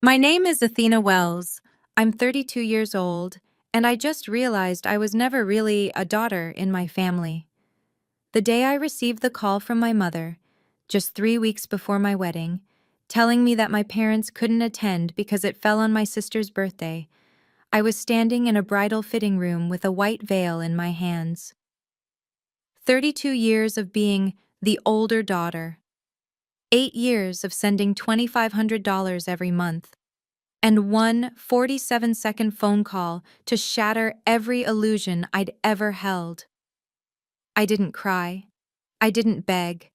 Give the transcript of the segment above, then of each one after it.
My name is Athena Wells. I'm 32 years old, and I just realized I was never really a daughter in my family. The day I received the call from my mother, just 3 weeks before my wedding, telling me that my parents couldn't attend because it fell on my sister's birthday, I was standing in a bridal fitting room with a white veil in my hands. 32 years of being the older daughter, 8 years of sending $2,500 every month, and one 47-second phone call to shatter every illusion I'd ever held. I didn't cry. I didn't beg.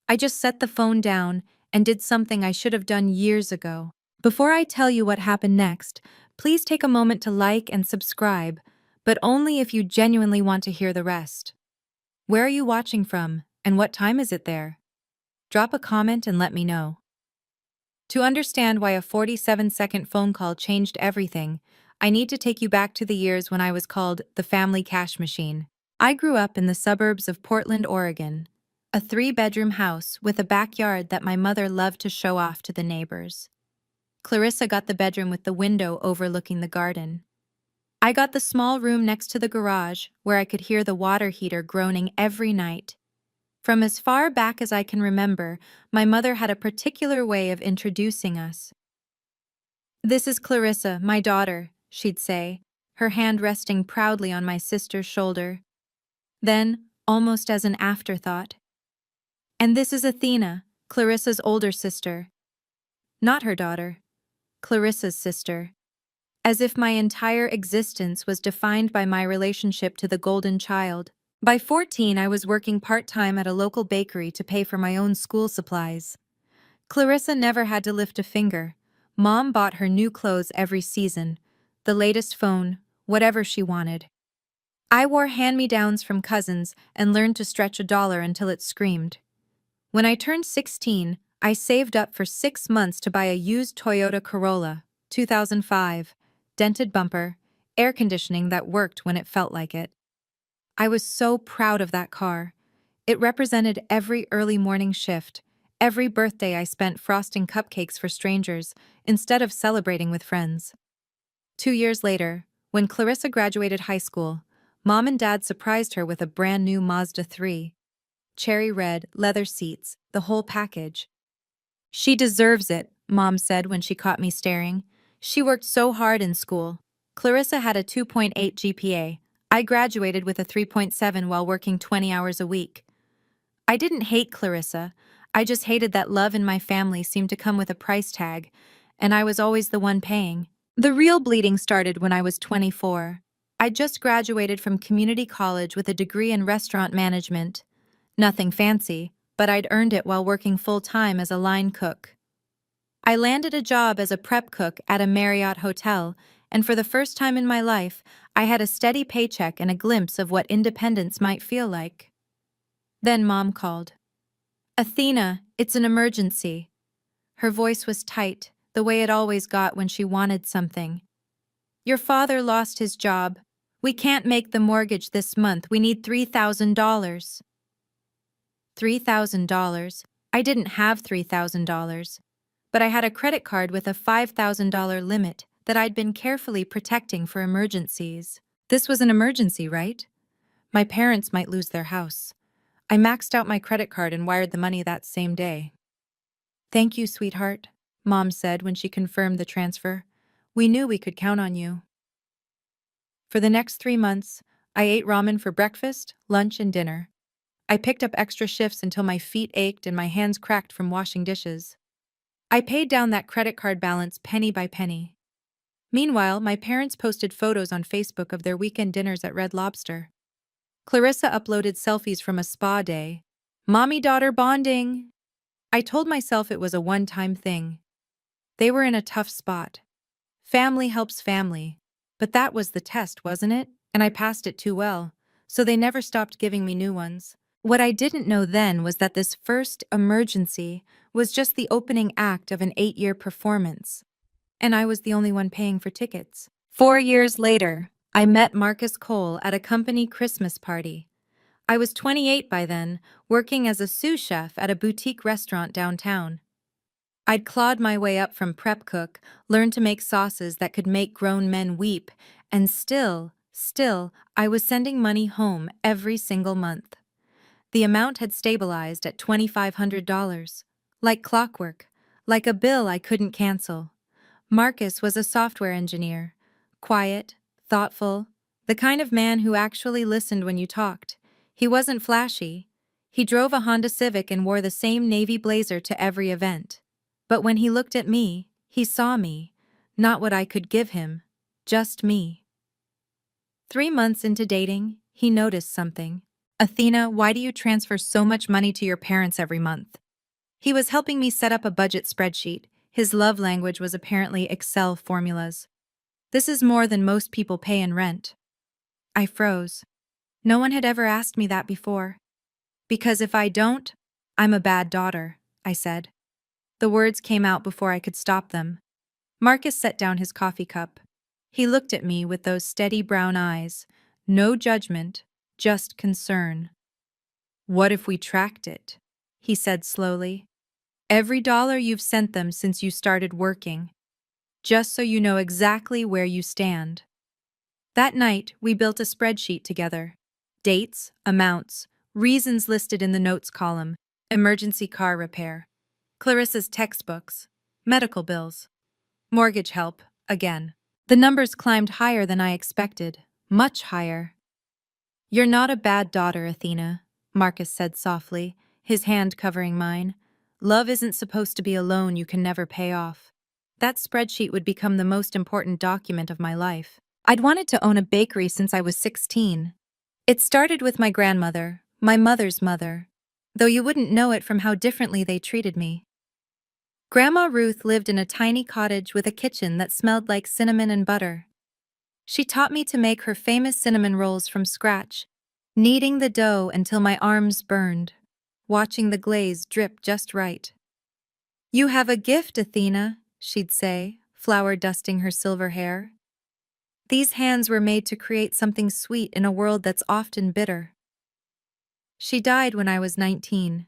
I just set the phone down and did something I should have done years ago. Before I tell you what happened next, please take a moment to like and subscribe, but only if you genuinely want to hear the rest. Where are you watching from, and what time is it there? Drop a comment and let me know. To understand why a 47-second phone call changed everything, I need to take you back to the years when I was called the family cash machine. I grew up in the suburbs of Portland, Oregon, a 3-bedroom house with a backyard that my mother loved to show off to the neighbors. Clarissa got the bedroom with the window overlooking the garden. I got the small room next to the garage where I could hear the water heater groaning every night. From as far back as I can remember, my mother had a particular way of introducing us. "This is Clarissa, my daughter," she'd say, her hand resting proudly on my sister's shoulder. Then, almost as an afterthought, "And this is Athena, Clarissa's older sister." Not her daughter, Clarissa's sister. As if my entire existence was defined by my relationship to the golden child. By 14, I was working part-time at a local bakery to pay for my own school supplies. Clarissa never had to lift a finger. Mom bought her new clothes every season, the latest phone, whatever she wanted. I wore hand-me-downs from cousins and learned to stretch $1 until it screamed. When I turned 16, I saved up for 6 months to buy a used Toyota Corolla, 2005, dented bumper, air conditioning that worked when it felt like it. I was so proud of that car. It represented every early morning shift, every birthday I spent frosting cupcakes for strangers instead of celebrating with friends. 2 years later, when Clarissa graduated high school, Mom and Dad surprised her with a brand new Mazda 3. Cherry red, leather seats, the whole package. "She deserves it," Mom said when she caught me staring. "She worked so hard in school." Clarissa had a 2.8 GPA. I graduated with a 3.7 while working 20 hours a week. I didn't hate Clarissa. I just hated that love in my family seemed to come with a price tag, and I was always the one paying. The real bleeding started when I was 24. I just graduated from community college with a degree in restaurant management. Nothing fancy, but I'd earned it while working full-time as a line cook. I landed a job as a prep cook at a Marriott hotel, and for the first time in my life, I had a steady paycheck and a glimpse of what independence might feel like. Then Mom called. "Athena, it's an emergency." Her voice was tight, the way it always got when she wanted something. "Your father lost his job. We can't make the mortgage this month. We need $3,000. $3,000. I didn't have $3,000. But I had a credit card with a $5,000 limit that I'd been carefully protecting for emergencies. This was an emergency, right? My parents might lose their house. I maxed out my credit card and wired the money that same day. "Thank you, sweetheart," Mom said when she confirmed the transfer. "We knew we could count on you." For the next 3 months, I ate ramen for breakfast, lunch, and dinner. I picked up extra shifts until my feet ached and my hands cracked from washing dishes. I paid down that credit card balance penny by penny. Meanwhile, my parents posted photos on Facebook of their weekend dinners at Red Lobster. Clarissa uploaded selfies from a spa day. Mommy-daughter bonding! I told myself it was a one-time thing. They were in a tough spot. Family helps family. But that was the test, wasn't it? And I passed it too well, so they never stopped giving me new ones. What I didn't know then was that this first emergency was just the opening act of an 8-year performance, and I was the only one paying for tickets. 4 years later, I met Marcus Cole at a company Christmas party. I was 28 by then, working as a sous chef at a boutique restaurant downtown. I'd clawed my way up from prep cook, learned to make sauces that could make grown men weep, and still, I was sending money home every single month. The amount had stabilized at $2,500. Like clockwork, like a bill I couldn't cancel. Marcus was a software engineer. Quiet, thoughtful, the kind of man who actually listened when you talked. He wasn't flashy. He drove a Honda Civic and wore the same navy blazer to every event. But when he looked at me, he saw me. Not what I could give him, just me. 3 months into dating, he noticed something. Athena, why do you transfer so much money to your parents every month? He was helping me set up a budget spreadsheet. His love language was apparently Excel formulas. This is more than most people pay in rent. I froze. No one had ever asked me that before. Because if I don't, I'm a bad daughter, I said. The words came out before I could stop them. Marcus set down his coffee cup. He looked at me with those steady brown eyes. No judgment, just concern. What if we tracked it? He said slowly. Every dollar you've sent them since you started working, just so you know exactly where you stand. That night, we built a spreadsheet together. Dates, amounts, reasons listed in the notes column, emergency car repair, Clarissa's textbooks, medical bills, mortgage help, again. The numbers climbed higher than I expected, much higher. You're not a bad daughter, Athena, Marcus said softly, his hand covering mine. Love isn't supposed to be a loan you can never pay off. That spreadsheet would become the most important document of my life. I'd wanted to own a bakery since I was 16. It started with my grandmother, my mother's mother, though you wouldn't know it from how differently they treated me. Grandma Ruth lived in a tiny cottage with a kitchen that smelled like cinnamon and butter. She taught me to make her famous cinnamon rolls from scratch, kneading the dough until my arms burned, watching the glaze drip just right. You have a gift, Athena, she'd say, flour dusting her silver hair. These hands were made to create something sweet in a world that's often bitter. She died when I was 19.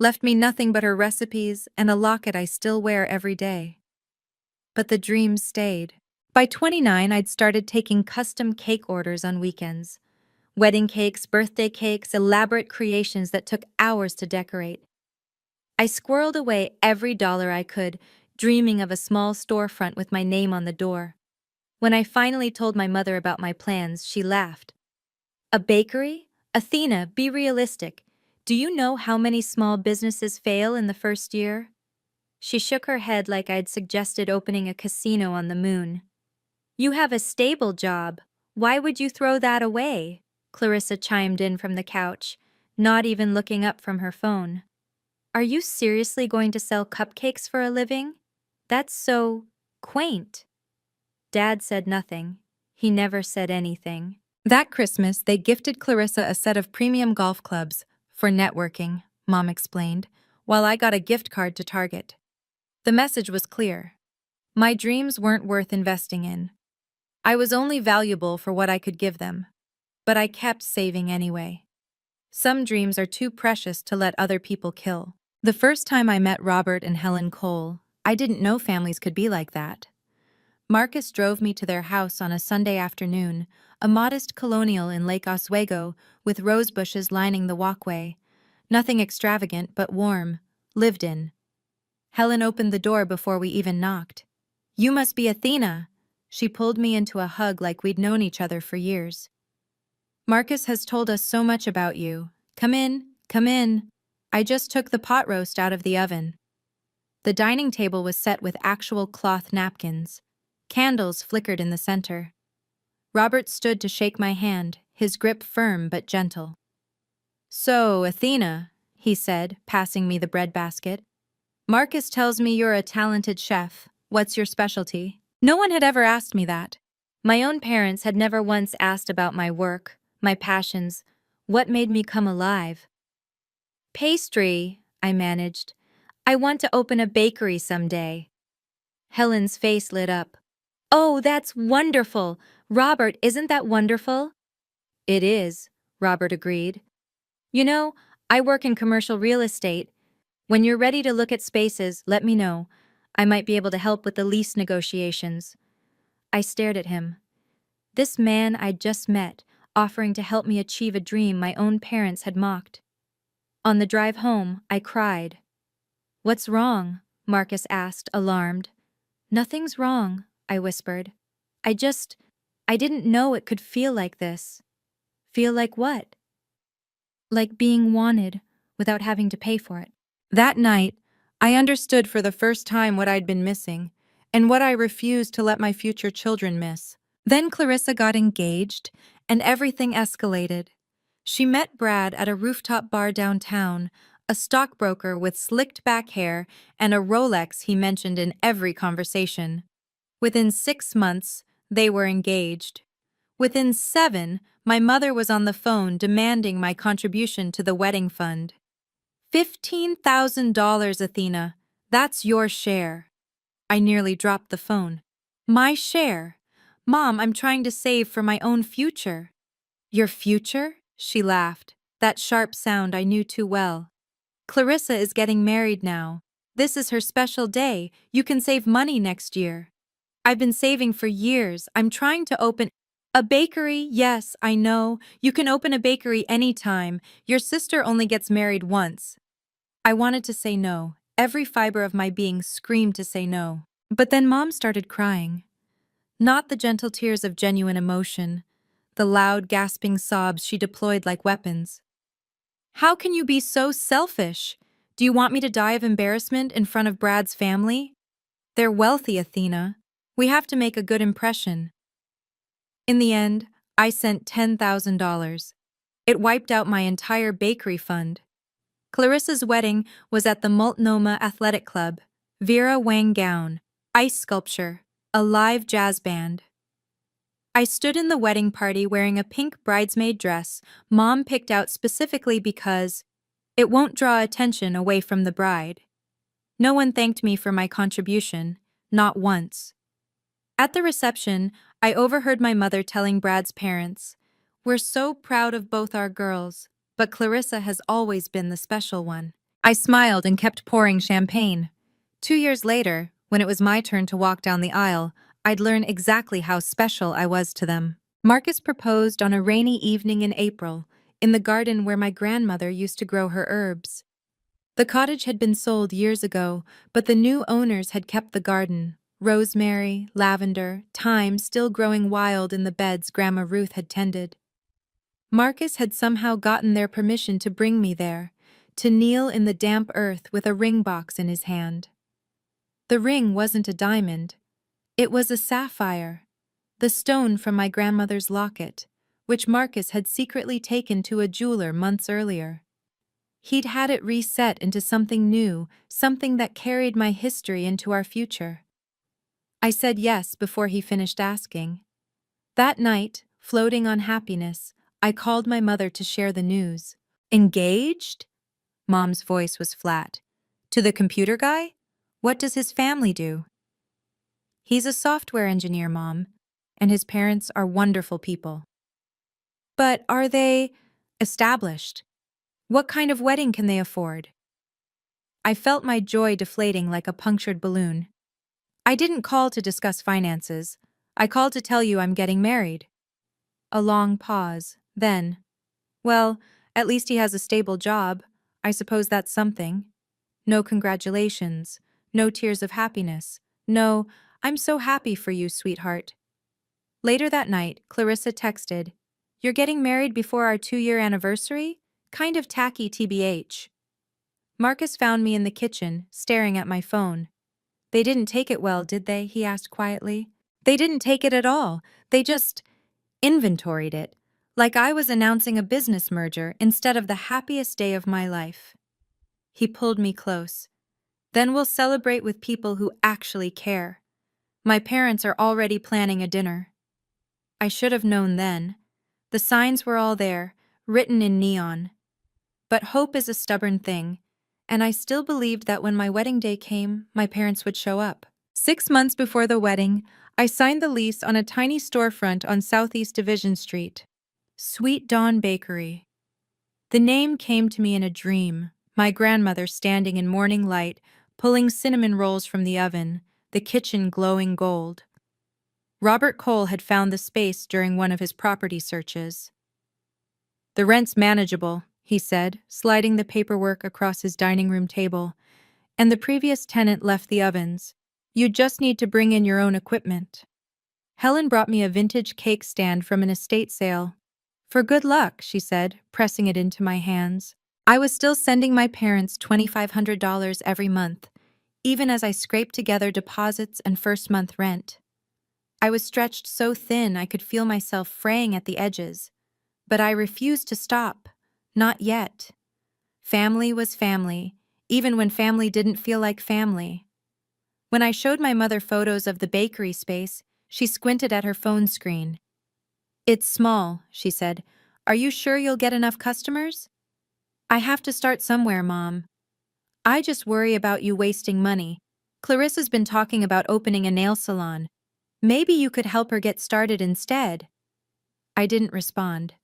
Left me nothing but her recipes and a locket I still wear every day. But the dream stayed. By 29, I'd started taking custom cake orders on weekends. Wedding cakes, birthday cakes, elaborate creations that took hours to decorate. I squirreled away every dollar I could, dreaming of a small storefront with my name on the door. When I finally told my mother about my plans, she laughed. A bakery? Athena, be realistic. Do you know how many small businesses fail in the first year? She shook her head like I'd suggested opening a casino on the moon. You have a stable job. Why would you throw that away? Clarissa chimed in from the couch, not even looking up from her phone. Are you seriously going to sell cupcakes for a living? That's so quaint. Dad said nothing. He never said anything. That Christmas, they gifted Clarissa a set of premium golf clubs for networking, Mom explained, while I got a gift card to Target. The message was clear. My dreams weren't worth investing in. I was only valuable for what I could give them. But I kept saving anyway. Some dreams are too precious to let other people kill. The first time I met Robert and Helen Cole, I didn't know families could be like that. Marcus drove me to their house on a Sunday afternoon, a modest colonial in Lake Oswego with rose bushes lining the walkway. Nothing extravagant but warm, lived in. Helen opened the door before we even knocked. You must be Athena. She pulled me into a hug like we'd known each other for years. Marcus has told us so much about you. Come in, come in. I just took the pot roast out of the oven. The dining table was set with actual cloth napkins. Candles flickered in the center. Robert stood to shake my hand, his grip firm but gentle. So, Athena, he said, passing me the bread basket. Marcus tells me you're a talented chef. What's your specialty? No one had ever asked me that. My own parents had never once asked about my work, my passions, what made me come alive. Pastry, I managed. I want to open a bakery someday. Helen's face lit up. Oh, that's wonderful! Robert, isn't that wonderful? It is, Robert agreed. You know, I work in commercial real estate. When you're ready to look at spaces, let me know. I might be able to help with the lease negotiations. I stared at him. This man I'd just met, offering to help me achieve a dream my own parents had mocked. On the drive home, I cried. "What's wrong?" Marcus asked, alarmed. "Nothing's wrong," I whispered. I just, I didn't know it could feel like this." "Feel like what?" "Like being wanted, without having to pay for it." That night, I understood for the first time what I'd been missing, and what I refused to let my future children miss. Then Clarissa got engaged, and everything escalated. She met Brad at a rooftop bar downtown, a stockbroker with slicked back hair and a Rolex he mentioned in every conversation. Within 6 months, they were engaged. Within 7, my mother was on the phone demanding my contribution to the wedding fund. $15,000, Athena. That's your share. I nearly dropped the phone. My share? Mom, I'm trying to save for my own future. Your future? She laughed, that sharp sound I knew too well. Clarissa is getting married now. This is her special day. You can save money next year. I've been saving for years. I'm trying to open a bakery. Yes, I know. You can open a bakery anytime. Your sister only gets married once. I wanted to say no. Every fiber of my being screamed to say no. But then Mom started crying. Not the gentle tears of genuine emotion, the loud, gasping sobs she deployed like weapons. How can you be so selfish? Do you want me to die of embarrassment in front of Brad's family? They're wealthy, Athena. We have to make a good impression. In the end, I sent $10,000. It wiped out my entire bakery fund. Clarissa's wedding was at the Multnomah Athletic Club. Vera Wang gown, ice sculpture, a live jazz band. I stood in the wedding party wearing a pink bridesmaid dress Mom picked out specifically because it won't draw attention away from the bride. No one thanked me for my contribution, not once. At the reception, I overheard my mother telling Brad's parents, "We're so proud of both our girls, but Clarissa has always been the special one." I smiled and kept pouring champagne. 2 years later, when it was my turn to walk down the aisle, I'd learn exactly how special I was to them. Marcus proposed on a rainy evening in April, in the garden where my grandmother used to grow her herbs. The cottage had been sold years ago, but the new owners had kept the garden. Rosemary, lavender, thyme still growing wild in the beds Grandma Ruth had tended. Marcus had somehow gotten their permission to bring me there, to kneel in the damp earth with a ring box in his hand. The ring wasn't a diamond. It was a sapphire, the stone from my grandmother's locket, which Marcus had secretly taken to a jeweler months earlier. He'd had it reset into something new, something that carried my history into our future. I said yes before he finished asking. That night, floating on happiness, I called my mother to share the news. "Engaged?" Mom's voice was flat. "To the computer guy? What does his family do?" "He's a software engineer, Mom, and his parents are wonderful people." "But are they established? What kind of wedding can they afford?" I felt my joy deflating like a punctured balloon. "I didn't call to discuss finances. I called to tell you I'm getting married." A long pause. Then, "Well, at least he has a stable job. I suppose that's something." No congratulations. No tears of happiness. No, "I'm so happy for you, sweetheart." Later that night, Clarissa texted, "You're getting married before our 2-year anniversary? Kind of tacky TBH." Marcus found me in the kitchen, staring at my phone. "They didn't take it well, did they?" he asked quietly. "They didn't take it at all. They just inventoried it, like I was announcing a business merger instead of the happiest day of my life." He pulled me close. "Then we'll celebrate with people who actually care. My parents are already planning a dinner." I should have known then. The signs were all there, written in neon. But hope is a stubborn thing, and I still believed that when my wedding day came, my parents would show up. 6 months before the wedding, I signed the lease on a tiny storefront on Southeast Division Street. Sweet Dawn Bakery. The name came to me in a dream, My grandmother standing in morning light, pulling cinnamon rolls from the oven, the kitchen glowing gold. Robert Cole had found the space during one of his property searches. "The rent's manageable," he said, sliding the paperwork across his dining room table. "And the previous tenant left the ovens. You just need to bring in your own equipment." Helen brought me a vintage cake stand from an estate sale. "For good luck," she said, pressing it into my hands. I was still sending my parents $2,500 every month, even as I scraped together deposits and first month rent. I was stretched so thin I could feel myself fraying at the edges. But I refused to stop. Not yet. Family was family, even when family didn't feel like family. When I showed my mother photos of the bakery space, she squinted at her phone screen. "It's small," she said. "Are you sure you'll get enough customers?" "I have to start somewhere, Mom. I just worry about you wasting money. Clarissa's been talking about opening a nail salon. Maybe you could help her get started instead." I didn't respond.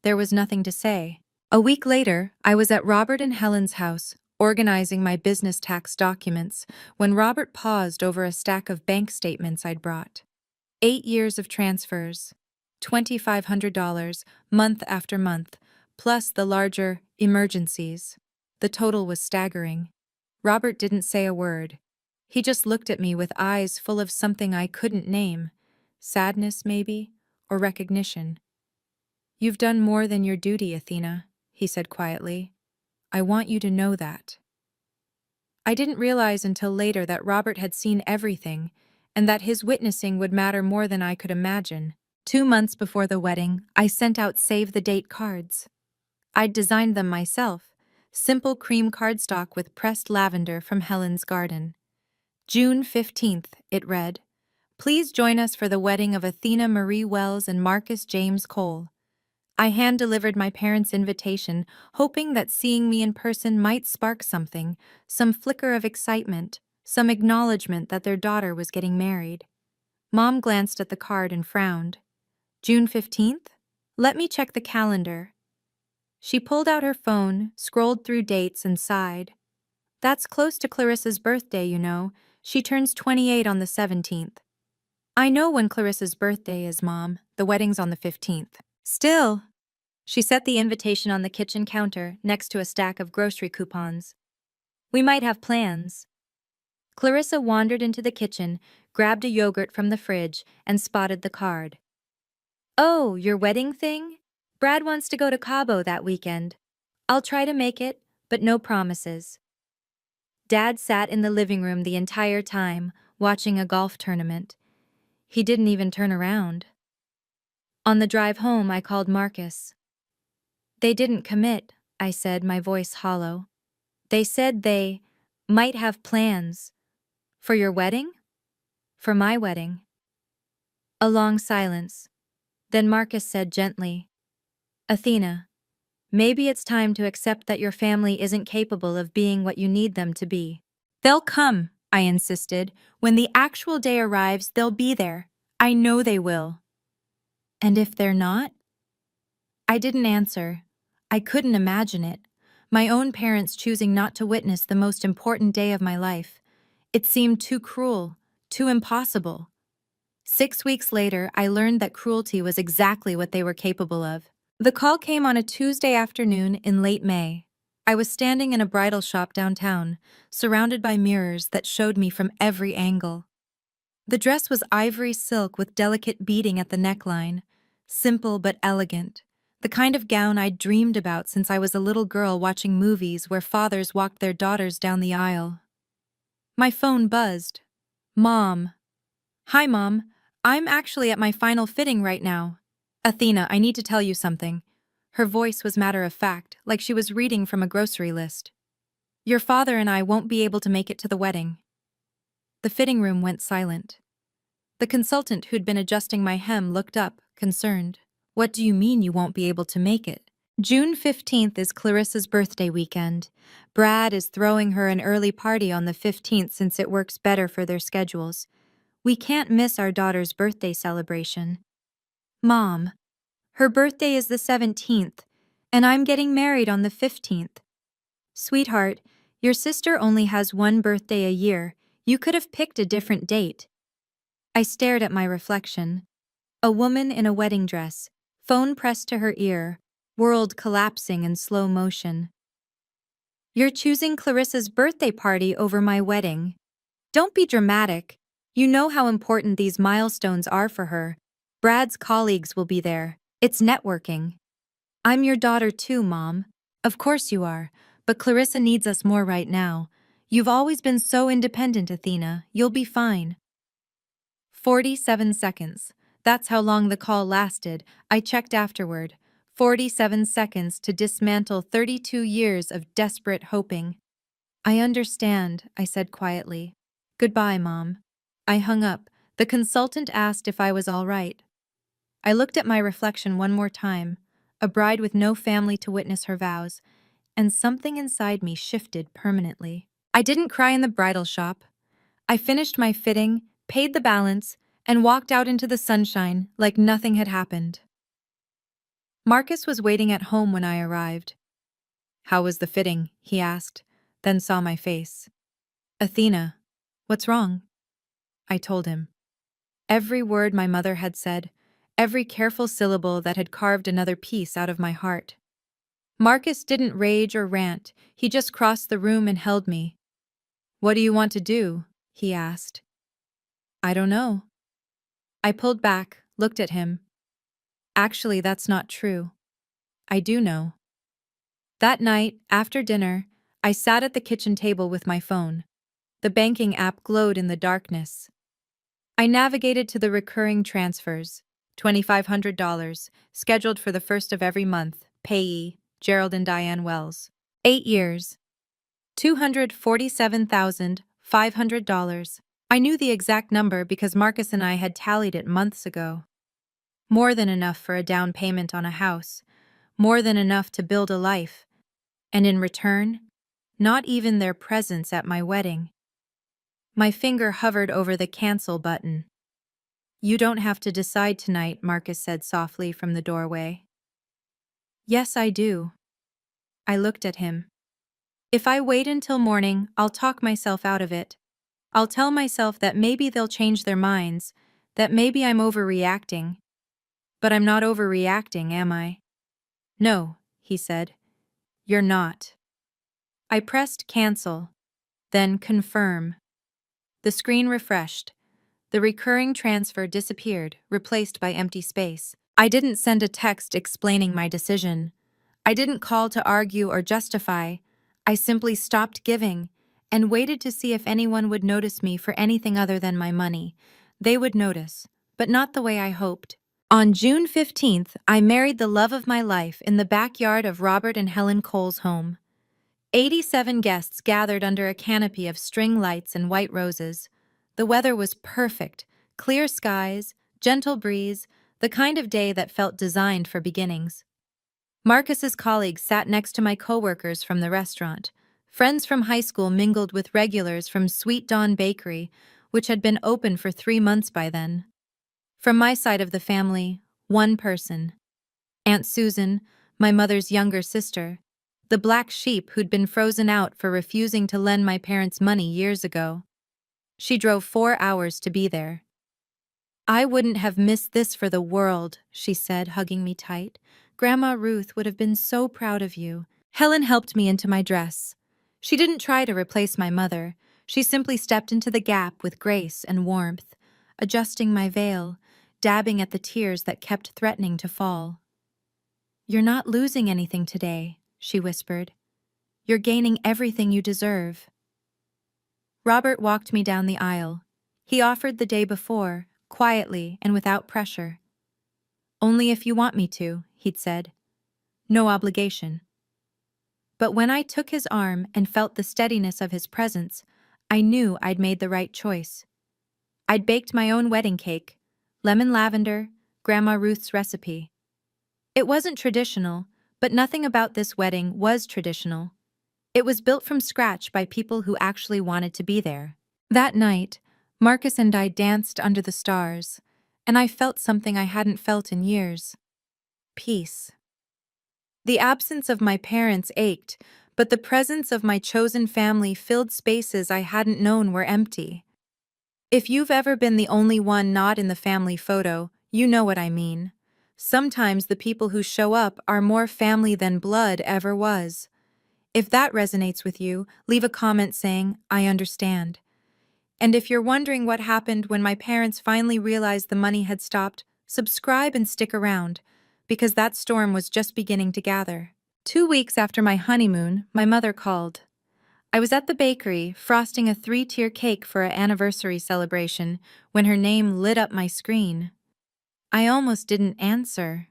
There was nothing to say. A week later, I was at Robert and Helen's house, organizing my business tax documents, when Robert paused over a stack of bank statements I'd brought. 8 years of transfers, $2,500, month after month, plus the larger emergencies. The total was staggering. Robert didn't say a word. He just looked at me with eyes full of something I couldn't name. Sadness, maybe, or recognition. "You've done more than your duty, Athena," he said quietly. "I want you to know that." I didn't realize until later that Robert had seen everything, and that his witnessing would matter more than I could imagine. 2 months before the wedding, I sent out save-the-date cards. I'd designed them myself, simple cream cardstock with pressed lavender from Helen's garden. June 15th, it read, "Please join us for the wedding of Athena Marie Wells and Marcus James Cole." I hand-delivered my parents' invitation, hoping that seeing me in person might spark something, some flicker of excitement, some acknowledgement that their daughter was getting married. Mom glanced at the card and frowned. "June 15th? Let me check the calendar." She pulled out her phone, scrolled through dates, and sighed. "That's close to Clarissa's birthday, you know. She turns 28 on the 17th. "I know when Clarissa's birthday is, Mom. The wedding's on the 15th. "Still." She set the invitation on the kitchen counter next to a stack of grocery coupons. "We might have plans." Clarissa wandered into the kitchen, grabbed a yogurt from the fridge, and spotted the card. "Oh, your wedding thing? Brad wants to go to Cabo that weekend. I'll try to make it, but no promises." Dad sat in the living room the entire time, watching a golf tournament. He didn't even turn around. On the drive home, I called Marcus. "They didn't commit," I said, my voice hollow. "They said they might have plans." "For your wedding?" "For my wedding." A long silence. Then Marcus said gently, "Athena, maybe it's time to accept that your family isn't capable of being what you need them to be." "They'll come," I insisted. "When the actual day arrives, they'll be there. I know they will." "And if they're not?" I didn't answer. I couldn't imagine it. My own parents choosing not to witness the most important day of my life. It seemed too cruel, too impossible. 6 weeks later, I learned that cruelty was exactly what they were capable of. The call came on a Tuesday afternoon in late May. I was standing in a bridal shop downtown, surrounded by mirrors that showed me from every angle. The dress was ivory silk with delicate beading at the neckline, simple but elegant, the kind of gown I'd dreamed about since I was a little girl watching movies where fathers walked their daughters down the aisle. My phone buzzed. "Mom." "Hi, Mom. I'm actually at my final fitting right now. Athena, I need to tell you something." Her voice was matter-of-fact, like she was reading from a grocery list. "Your father and I won't be able to make it to the wedding." The fitting room went silent. The consultant who'd been adjusting my hem looked up, concerned. "What do you mean you won't be able to make it?" "June 15th is Clarissa's birthday weekend. Brad is throwing her an early party on the 15th since it works better for their schedules. We can't miss our daughter's birthday celebration." "Mom, her birthday is the 17th, and I'm getting married on the 15th. Sweetheart, your sister only has one birthday a year. You could have picked a different date. I stared at my reflection. A woman in a wedding dress, phone pressed to her ear, world collapsing in slow motion. You're choosing Clarissa's birthday party over my wedding. Don't be dramatic. You know how important these milestones are for her. Brad's colleagues will be there. It's networking. I'm your daughter too, Mom. Of course you are, but Clarissa needs us more right now. You've always been so independent, Athena. You'll be fine. 47 seconds. That's how long the call lasted. I checked afterward. 47 seconds to dismantle 32 years of desperate hoping. I understand, I said quietly. Goodbye, Mom. I hung up. The consultant asked if I was all right. I looked at my reflection one more time, a bride with no family to witness her vows, and something inside me shifted permanently. I didn't cry in the bridal shop. I finished my fitting, paid the balance, and walked out into the sunshine like nothing had happened. Marcus was waiting at home when I arrived. How was the fitting? He asked, then saw my face. Athena, what's wrong? I told him. Every word my mother had said, every careful syllable that had carved another piece out of my heart. Marcus didn't rage or rant, he just crossed the room and held me. What do you want to do? He asked. I don't know. I pulled back, looked at him. Actually, that's not true. I do know. That night, after dinner, I sat at the kitchen table with my phone. The banking app glowed in the darkness. I navigated to the recurring transfers, $2,500, scheduled for the first of every month, payee, Gerald and Diane Wells. 8 years. $247,500. I knew the exact number because Marcus and I had tallied it months ago. More than enough for a down payment on a house, more than enough to build a life. And in return, not even their presence at my wedding. My finger hovered over the cancel button. You don't have to decide tonight, Marcus said softly from the doorway. Yes, I do. I looked at him. If I wait until morning, I'll talk myself out of it. I'll tell myself that maybe they'll change their minds, that maybe I'm overreacting. But I'm not overreacting, am I? No, he said. You're not. I pressed cancel, then confirm. The screen refreshed. The recurring transfer disappeared, replaced by empty space. I didn't send a text explaining my decision. I didn't call to argue or justify. I simply stopped giving and waited to see if anyone would notice me for anything other than my money. They would notice, but not the way I hoped. On June 15th, I married the love of my life in the backyard of Robert and Helen Cole's home. 87 guests gathered under a canopy of string lights and white roses. The weather was perfect, clear skies, gentle breeze, the kind of day that felt designed for beginnings. Marcus's colleagues sat next to my coworkers from the restaurant. Friends from high school mingled with regulars from Sweet Dawn Bakery, which had been open for 3 months by then. From my side of the family, one person. Aunt Susan, my mother's younger sister, the black sheep who'd been frozen out for refusing to lend my parents money years ago. She drove 4 hours to be there. I wouldn't have missed this for the world, she said, hugging me tight. Grandma Ruth would have been so proud of you. Helen helped me into my dress. She didn't try to replace my mother. She simply stepped into the gap with grace and warmth, adjusting my veil, dabbing at the tears that kept threatening to fall. You're not losing anything today, she whispered. You're gaining everything you deserve. Robert walked me down the aisle. He offered the day before, quietly and without pressure. Only if you want me to, he'd said. No obligation. But when I took his arm and felt the steadiness of his presence, I knew I'd made the right choice. I'd baked my own wedding cake, lemon lavender, Grandma Ruth's recipe. It wasn't traditional, but nothing about this wedding was traditional. It was built from scratch by people who actually wanted to be there. That night, Marcus and I danced under the stars, and I felt something I hadn't felt in years. Peace. The absence of my parents ached, but the presence of my chosen family filled spaces I hadn't known were empty. If you've ever been the only one not in the family photo, you know what I mean. Sometimes the people who show up are more family than blood ever was. If that resonates with you, leave a comment saying, "I understand." And if you're wondering what happened when my parents finally realized the money had stopped, subscribe and stick around, because that storm was just beginning to gather. 2 weeks after my honeymoon, my mother called. I was at the bakery, frosting a 3-tier cake for an anniversary celebration, when her name lit up my screen. I almost didn't answer.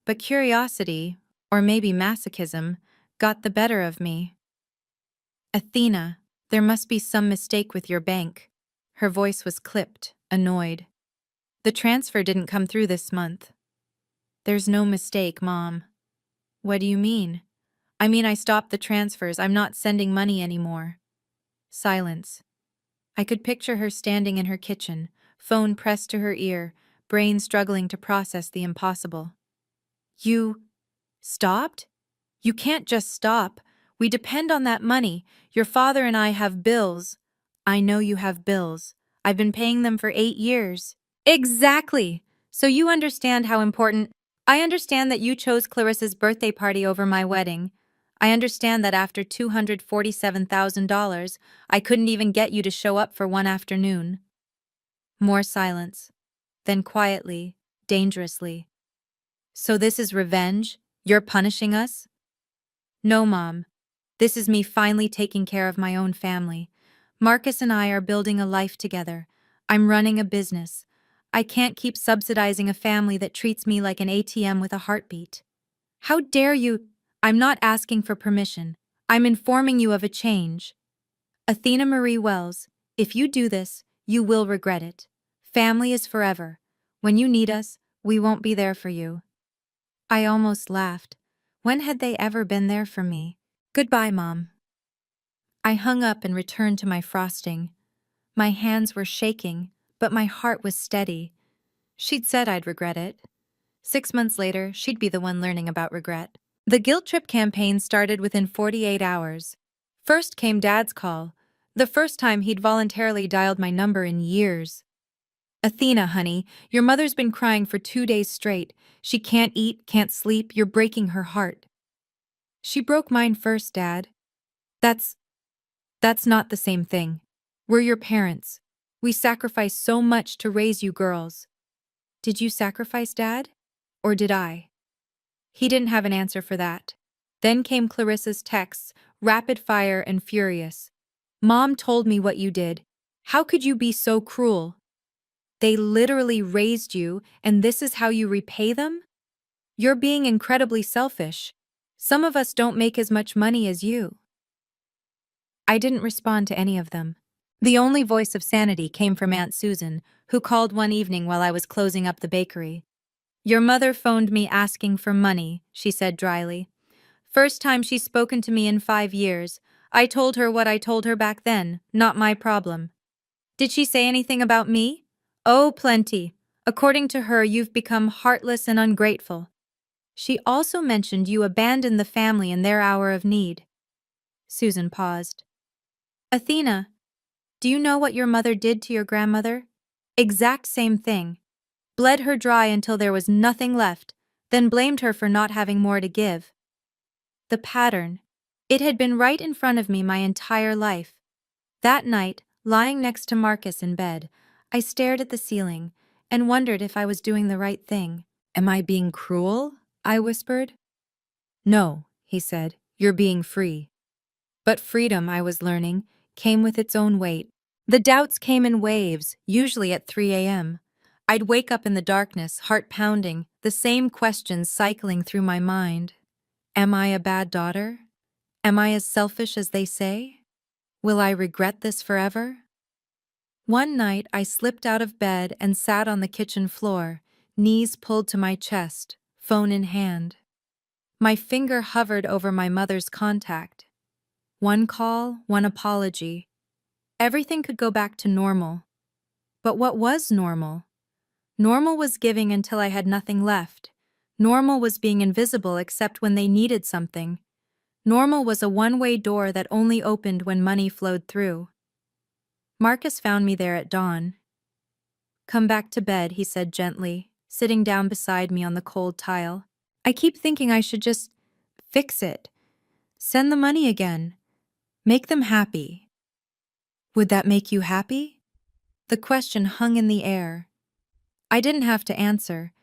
But curiosity, or maybe masochism, got the better of me. "Athena, there must be some mistake with your bank." Her voice was clipped, annoyed. "The transfer didn't come through this month." "There's no mistake, Mom." "What do you mean?" "I mean I stopped the transfers. I'm not sending money anymore." Silence. I could picture her standing in her kitchen, phone pressed to her ear, brain struggling to process the impossible. "You stopped? You can't just stop. We depend on that money. Your father and I have bills." "I know you have bills. I've been paying them for 8 years. "Exactly. So you understand how important— I understand that you chose Clarissa's birthday party over my wedding. I understand that after $247,000, I couldn't even get you to show up for one afternoon." More silence. Then quietly, dangerously. "So this is revenge? You're punishing us?" "No, Mom. This is me finally taking care of my own family. Marcus and I are building a life together. I'm running a business. I can't keep subsidizing a family that treats me like an ATM with a heartbeat." "How dare you—" "I'm not asking for permission. I'm informing you of a change. Athena Marie Wells, if you do this, you will regret it. Family is forever. When you need us, we won't be there for you." I almost laughed. When had they ever been there for me? "Goodbye, Mom." I hung up and returned to my frosting. My hands were shaking, but my heart was steady. She'd said I'd regret it. 6 months later, she'd be the one learning about regret. The guilt trip campaign started within 48 hours. First came Dad's call, the first time he'd voluntarily dialed my number in years. "Athena, honey, your mother's been crying for 2 days straight. She can't eat, can't sleep, you're breaking her heart." "She broke mine first, Dad." That's not the same thing. We're your parents. We sacrificed so much to raise you girls." "Did you sacrifice, Dad? Or did I?" He didn't have an answer for that. Then came Clarissa's texts, rapid fire and furious. "Mom told me what you did. How could you be so cruel? They literally raised you, and this is how you repay them? You're being incredibly selfish. Some of us don't make as much money as you." I didn't respond to any of them. The only voice of sanity came from Aunt Susan, who called one evening while I was closing up the bakery. "Your mother phoned me asking for money," she said dryly. "First time she's spoken to me in 5 years. I told her what I told her back then, not my problem." "Did she say anything about me?" "Oh, plenty. According to her, you've become heartless and ungrateful. She also mentioned you abandoned the family in their hour of need." Susan paused. "Athena, do you know what your mother did to your grandmother? Exact same thing. Bled her dry until there was nothing left, then blamed her for not having more to give." The pattern. It had been right in front of me my entire life. That night, lying next to Marcus in bed, I stared at the ceiling and wondered if I was doing the right thing. "Am I being cruel?" I whispered. "No," he said, "you're being free." But freedom, I was learning, came with its own weight. The doubts came in waves, usually at 3 a.m. I'd wake up in the darkness, heart pounding, the same questions cycling through my mind. Am I a bad daughter? Am I as selfish as they say? Will I regret this forever? One night, I slipped out of bed and sat on the kitchen floor, knees pulled to my chest, phone in hand. My finger hovered over my mother's contact. One call, one apology. Everything could go back to normal. But what was normal? Normal was giving until I had nothing left. Normal was being invisible except when they needed something. Normal was a one-way door that only opened when money flowed through. Marcus found me there at dawn. "Come back to bed," he said gently, sitting down beside me on the cold tile. "I keep thinking I should just fix it. Send the money again. Make them happy." Would that make you happy? The question hung in the air. I didn't have to answer.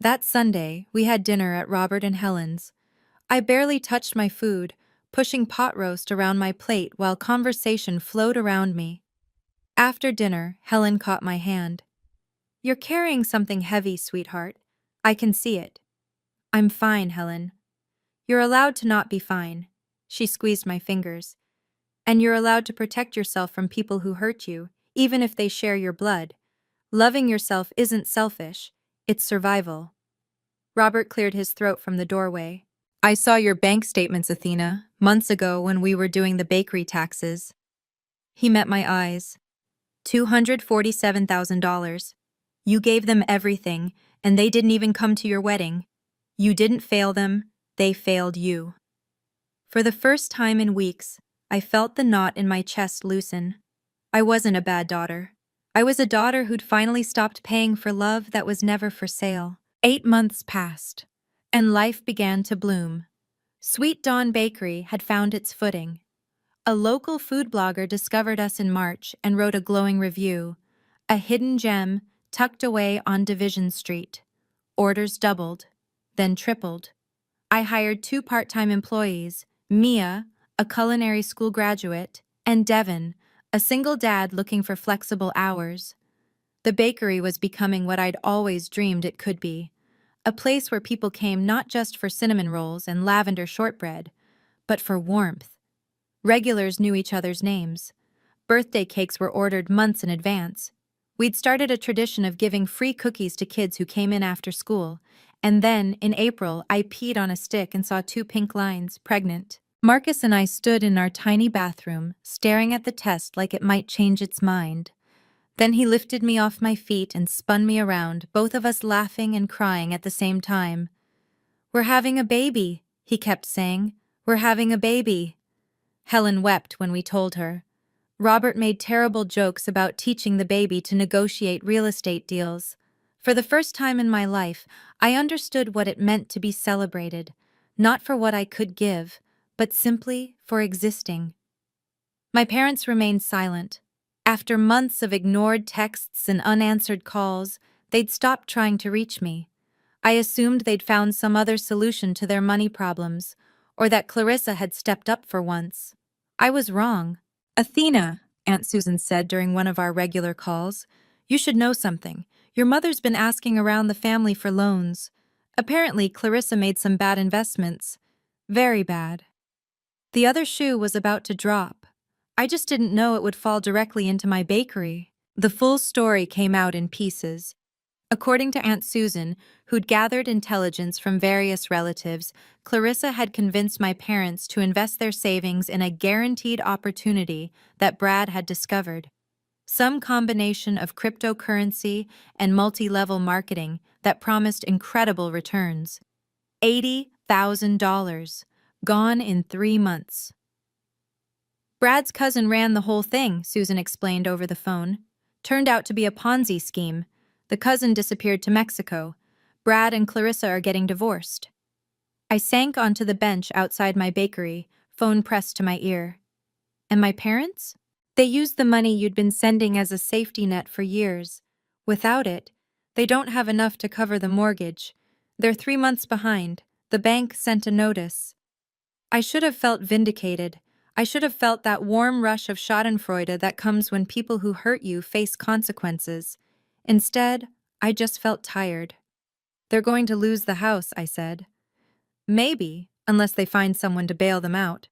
That Sunday, we had dinner at Robert and Helen's. I barely touched my food, pushing pot roast around my plate while conversation flowed around me. After dinner, Helen caught my hand. "You're carrying something heavy, sweetheart. I can see it." "I'm fine, Helen." "You're allowed to not be fine." She squeezed my fingers. "And you're allowed to protect yourself from people who hurt you, even if they share your blood. Loving yourself isn't selfish, it's survival." Robert cleared his throat from the doorway. "I saw your bank statements, Athena, months ago when we were doing the bakery taxes." He met my eyes. $247,000. You gave them everything, and they didn't even come to your wedding. You didn't fail them, they failed you. For the first time in weeks, I felt the knot in my chest loosen. I wasn't a bad daughter. I was a daughter who'd finally stopped paying for love that was never for sale. 8 months passed, and life began to bloom. Sweet Dawn Bakery had found its footing. A local food blogger discovered us in March and wrote a glowing review, a hidden gem tucked away on Division Street. Orders doubled, then tripled. I hired 2 part-time employees, Mia, a culinary school graduate, and Devin, a single dad looking for flexible hours. The bakery was becoming what I'd always dreamed it could be, a place where people came not just for cinnamon rolls and lavender shortbread, but for warmth. Regulars knew each other's names. Birthday cakes were ordered months in advance. We'd started a tradition of giving free cookies to kids who came in after school, and then, in April, I peed on a stick and saw 2 pink lines, pregnant. Marcus and I stood in our tiny bathroom, staring at the test like it might change its mind. Then he lifted me off my feet and spun me around, both of us laughing and crying at the same time. "We're having a baby," he kept saying. "We're having a baby." Helen wept when we told her. Robert made terrible jokes about teaching the baby to negotiate real estate deals. For the first time in my life, I understood what it meant to be celebrated, not for what I could give, but simply for existing. My parents remained silent. After months of ignored texts and unanswered calls, they'd stopped trying to reach me. I assumed they'd found some other solution to their money problems, or that Clarissa had stepped up for once. I was wrong. "Athena," Aunt Susan said during one of our regular calls, "you should know something. Your mother's been asking around the family for loans. Apparently, Clarissa made some bad investments. Very bad." The other shoe was about to drop. I just didn't know it would fall directly into my bakery. The full story came out in pieces. According to Aunt Susan, who'd gathered intelligence from various relatives, Clarissa had convinced my parents to invest their savings in a guaranteed opportunity that Brad had discovered. Some combination of cryptocurrency and multi-level marketing that promised incredible returns. $80,000, gone in 3 months. "Brad's cousin ran the whole thing," Susan explained over the phone. "Turned out to be a Ponzi scheme. The cousin disappeared to Mexico. Brad and Clarissa are getting divorced." I sank onto the bench outside my bakery, phone pressed to my ear. "And my parents?" "They used the money you'd been sending as a safety net for years. Without it, they don't have enough to cover the mortgage. They're 3 months behind. The bank sent a notice." I should have felt vindicated. I should have felt that warm rush of schadenfreude that comes when people who hurt you face consequences. Instead, I just felt tired. "They're going to lose the house," I said. "Maybe, unless they find someone to bail them out."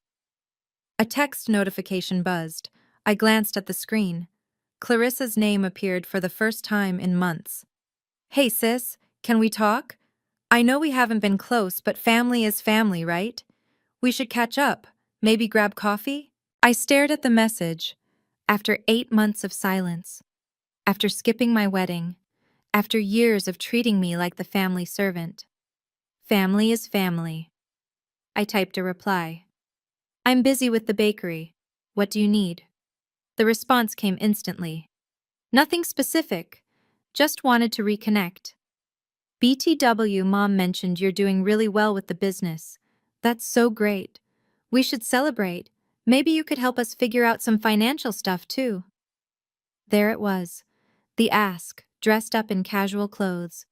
A text notification buzzed. I glanced at the screen. Clarissa's name appeared for the first time in months. "Hey sis, can we talk? I know we haven't been close, but family is family, right? We should catch up, maybe grab coffee?" I stared at the message. After 8 months of silence, after skipping my wedding, after years of treating me like the family servant. "Family is family." I typed a reply. I'm busy with the bakery. What do you need? The response came instantly. Nothing specific. Just wanted to reconnect. BTW, Mom mentioned you're doing really well with the business. That's so great. We should celebrate. Maybe you could help us figure out some financial stuff too. There it was. The ask, dressed up in casual clothes.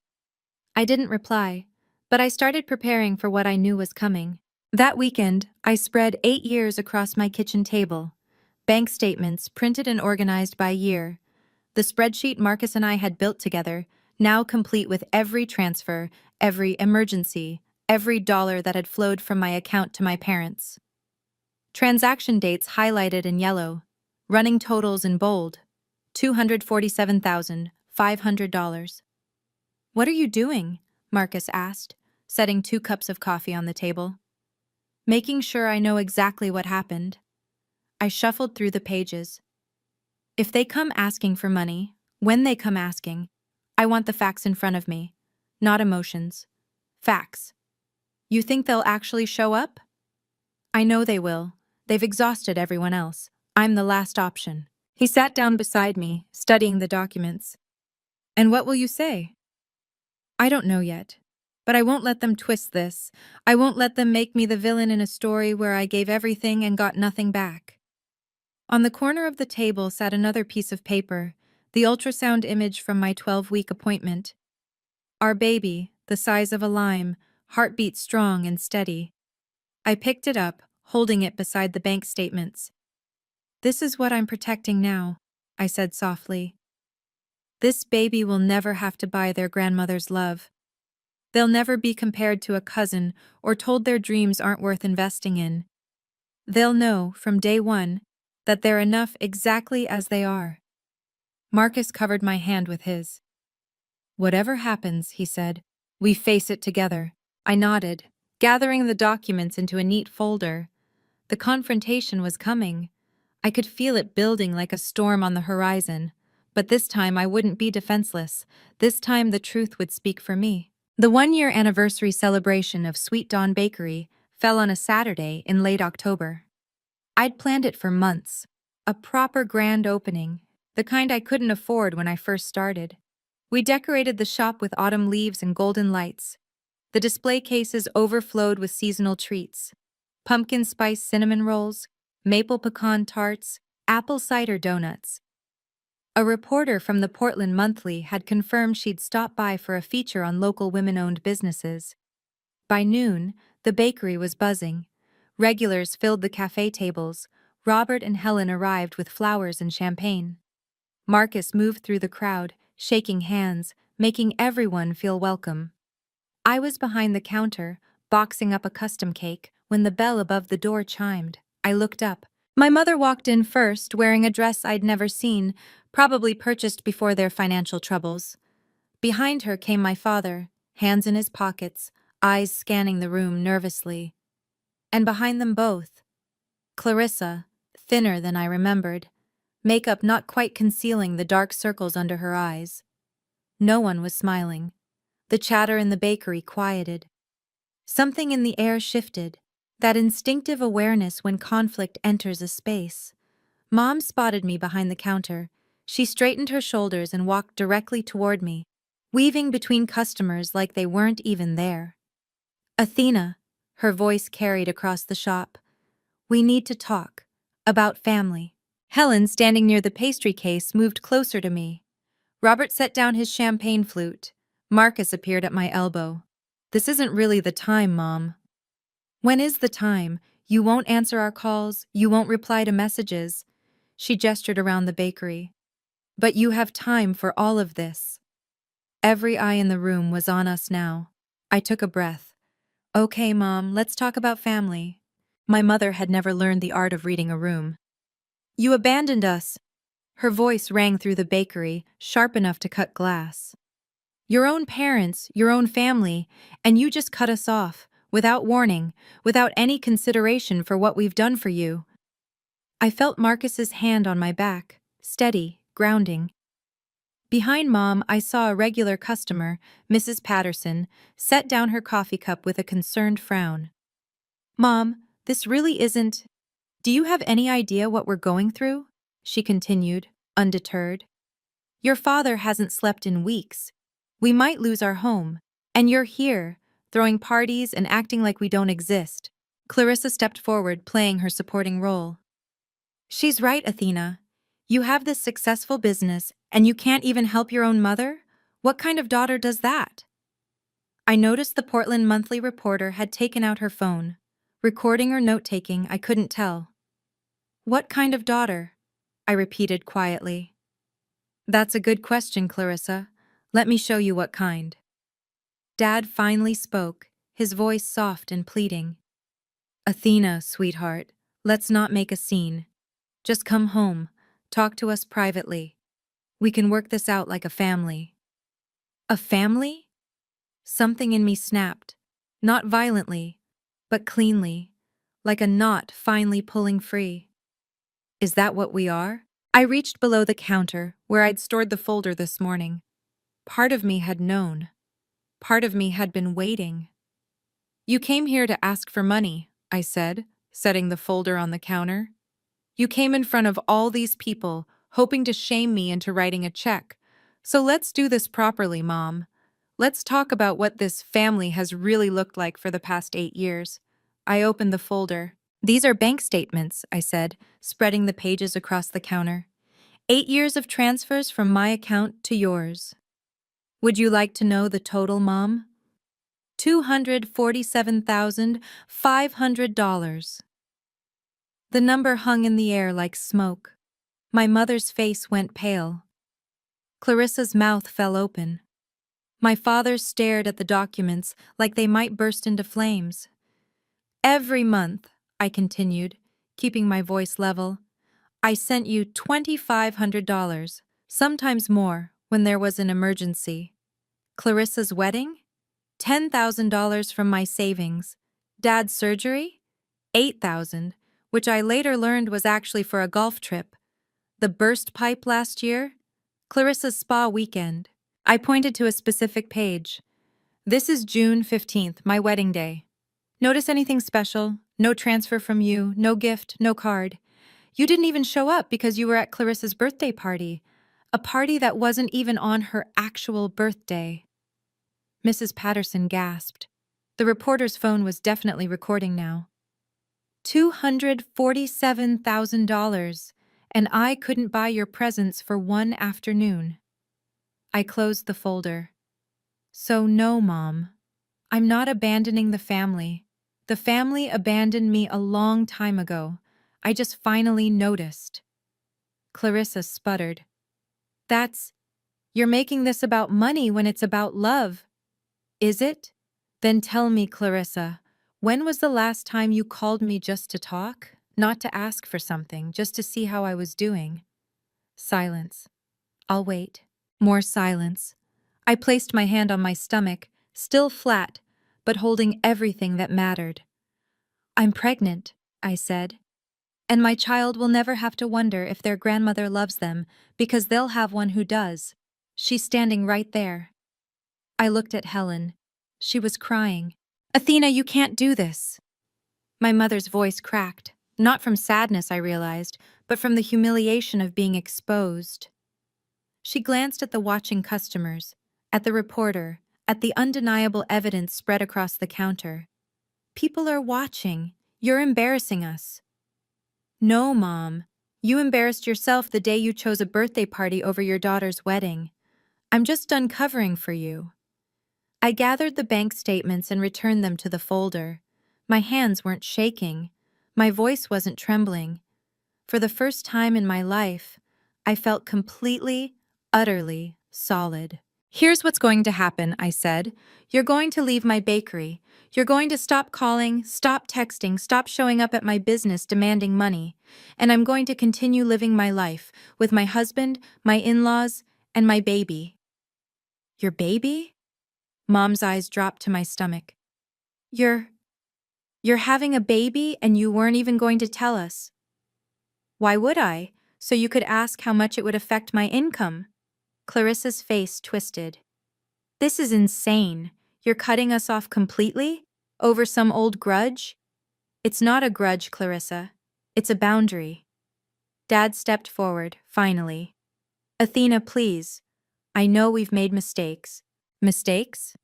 I didn't reply, but I started preparing for what I knew was coming. That weekend, I spread 8 years across my kitchen table. Bank statements printed and organized by year. The spreadsheet Marcus and I had built together, now complete with every transfer, every emergency, every dollar that had flowed from my account to my parents. Transaction dates highlighted in yellow, running totals in bold. $247,500. What are you doing? Marcus asked, setting 2 cups of coffee on the table. Making sure I know exactly what happened. I shuffled through the pages. If they come asking for money, when they come asking, I want the facts in front of me, not emotions. Facts. You think they'll actually show up? I know they will. They've exhausted everyone else. I'm the last option. He sat down beside me, studying the documents. And what will you say? I don't know yet. But I won't let them twist this. I won't let them make me the villain in a story where I gave everything and got nothing back. On the corner of the table sat another piece of paper, the ultrasound image from my 12-week appointment. Our baby, the size of a lime, heartbeat strong and steady. I picked it up, holding it beside the bank statements. This is what I'm protecting now, I said softly. This baby will never have to buy their grandmother's love. They'll never be compared to a cousin or told their dreams aren't worth investing in. They'll know, from day one, that they're enough exactly as they are. Marcus covered my hand with his. Whatever happens, he said, we face it together. I nodded, gathering the documents into a neat folder. The confrontation was coming. I could feel it building like a storm on the horizon. But this time I wouldn't be defenseless. This time the truth would speak for me. The 1-year anniversary celebration of Sweet Dawn Bakery fell on a Saturday in late October. I'd planned it for months. A proper grand opening, the kind I couldn't afford when I first started. We decorated the shop with autumn leaves and golden lights. The display cases overflowed with seasonal treats. Pumpkin spice cinnamon rolls, maple pecan tarts, apple cider donuts. A reporter from the Portland Monthly had confirmed she'd stop by for a feature on local women-owned businesses. By noon, the bakery was buzzing. Regulars filled the cafe tables. Robert and Helen arrived with flowers and champagne. Marcus moved through the crowd, shaking hands, making everyone feel welcome. I was behind the counter, boxing up a custom cake, when the bell above the door chimed. I looked up. My mother walked in first, wearing a dress I'd never seen, probably purchased before their financial troubles. Behind her came my father, hands in his pockets, eyes scanning the room nervously. And behind them both, Clarissa, thinner than I remembered, makeup not quite concealing the dark circles under her eyes. No one was smiling. The chatter in the bakery quieted. Something in the air shifted, that instinctive awareness when conflict enters a space. Mom spotted me behind the counter. She straightened her shoulders and walked directly toward me, weaving between customers like they weren't even there. Athena, her voice carried across the shop. We need to talk. About family. Helen, standing near the pastry case, moved closer to me. Robert set down his champagne flute. Marcus appeared at my elbow. This isn't really the time, Mom. When is the time? You won't answer our calls. You won't reply to messages. She gestured around the bakery. But you have time for all of this. Every eye in the room was on us now. I took a breath. Okay, Mom, let's talk about family. My mother had never learned the art of reading a room. You abandoned us. Her voice rang through the bakery, sharp enough to cut glass. Your own parents, your own family, and you just cut us off, without warning, without any consideration for what we've done for you. I felt Marcus's hand on my back, steady, grounding. Behind Mom, I saw a regular customer, Mrs. Patterson, set down her coffee cup with a concerned frown. Mom, this really isn't... Do you have any idea what we're going through? She continued, undeterred. Your father hasn't slept in weeks. We might lose our home. And you're here, throwing parties and acting like we don't exist. Clarissa stepped forward, playing her supporting role. She's right, Athena. You have this successful business, and you can't even help your own mother? What kind of daughter does that? I noticed the Portland Monthly reporter had taken out her phone. Recording or note-taking, I couldn't tell. What kind of daughter? I repeated quietly. That's a good question, Clarissa. Let me show you what kind. Dad finally spoke, his voice soft and pleading. Athena, sweetheart, let's not make a scene. Just come home. Talk to us privately. We can work this out like a family. A family? Something in me snapped. Not violently, but cleanly, like a knot finally pulling free. Is that what we are? I reached below the counter where I'd stored the folder this morning. Part of me had known. Part of me had been waiting. You came here to ask for money, I said, setting the folder on the counter. You came in front of all these people, hoping to shame me into writing a check. So let's do this properly, Mom. Let's talk about what this family has really looked like for the past 8 years. I opened the folder. These are bank statements, I said, spreading the pages across the counter. 8 years of transfers from my account to yours. Would you like to know the total, Mom? $247,500. The number hung in the air like smoke. My mother's face went pale. Clarissa's mouth fell open. My father stared at the documents like they might burst into flames. Every month, I continued, keeping my voice level, I sent you $2,500, sometimes more, when there was an emergency. Clarissa's wedding? $10,000 from my savings. Dad's surgery? $8,000, which I later learned was actually for a golf trip. The burst pipe last year? Clarissa's spa weekend. I pointed to a specific page. This is June 15th, my wedding day. Notice anything special? No transfer from you, no gift, no card. You didn't even show up because you were at Clarissa's birthday party. A party that wasn't even on her actual birthday. Mrs. Patterson gasped. The reporter's phone was definitely recording now. $247,000, and I couldn't buy your presents for one afternoon. I closed the folder. So no, Mom. I'm not abandoning the family. The family abandoned me a long time ago. I just finally noticed. Clarissa sputtered. You're making this about money when it's about love. Is it? Then tell me, Clarissa, when was the last time you called me just to talk? Not to ask for something, just to see how I was doing. Silence. I'll wait. More silence. I placed my hand on my stomach, still flat, but holding everything that mattered. I'm pregnant, I said. And my child will never have to wonder if their grandmother loves them, because they'll have one who does. She's standing right there. I looked at Helen. She was crying. Athena, you can't do this. My mother's voice cracked, not from sadness, I realized, but from the humiliation of being exposed. She glanced at the watching customers, at the reporter, at the undeniable evidence spread across the counter. People are watching. You're embarrassing us. No, Mom. You embarrassed yourself the day you chose a birthday party over your daughter's wedding. I'm just done covering for you. I gathered the bank statements and returned them to the folder. My hands weren't shaking. My voice wasn't trembling. For the first time in my life, I felt completely, utterly solid. Here's what's going to happen, I said. You're going to leave my bakery. You're going to stop calling, stop texting, stop showing up at my business demanding money. And I'm going to continue living my life with my husband, my in-laws, and my baby. Your baby? Mom's eyes dropped to my stomach. You're having a baby and you weren't even going to tell us. Why would I? So you could ask how much it would affect my income. Clarissa's face twisted. This is insane. You're cutting us off completely? Over some old grudge? It's not a grudge, Clarissa. It's a boundary. Dad stepped forward, finally. Athena, please. I know we've made mistakes. Mistakes?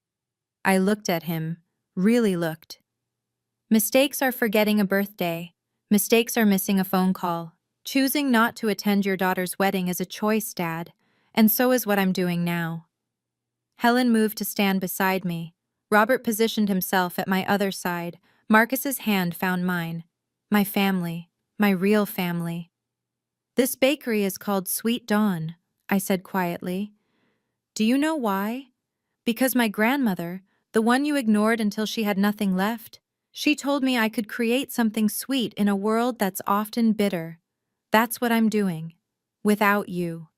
I looked at him, really looked. Mistakes are forgetting a birthday. Mistakes are missing a phone call. Choosing not to attend your daughter's wedding is a choice, Dad, and so is what I'm doing now. Helen moved to stand beside me. Robert positioned himself at my other side. Marcus's hand found mine. My family. My real family. This bakery is called Sweet Dawn, I said quietly. Do you know why? Because my grandmother, the one you ignored until she had nothing left, she told me I could create something sweet in a world that's often bitter. That's what I'm doing. Without you.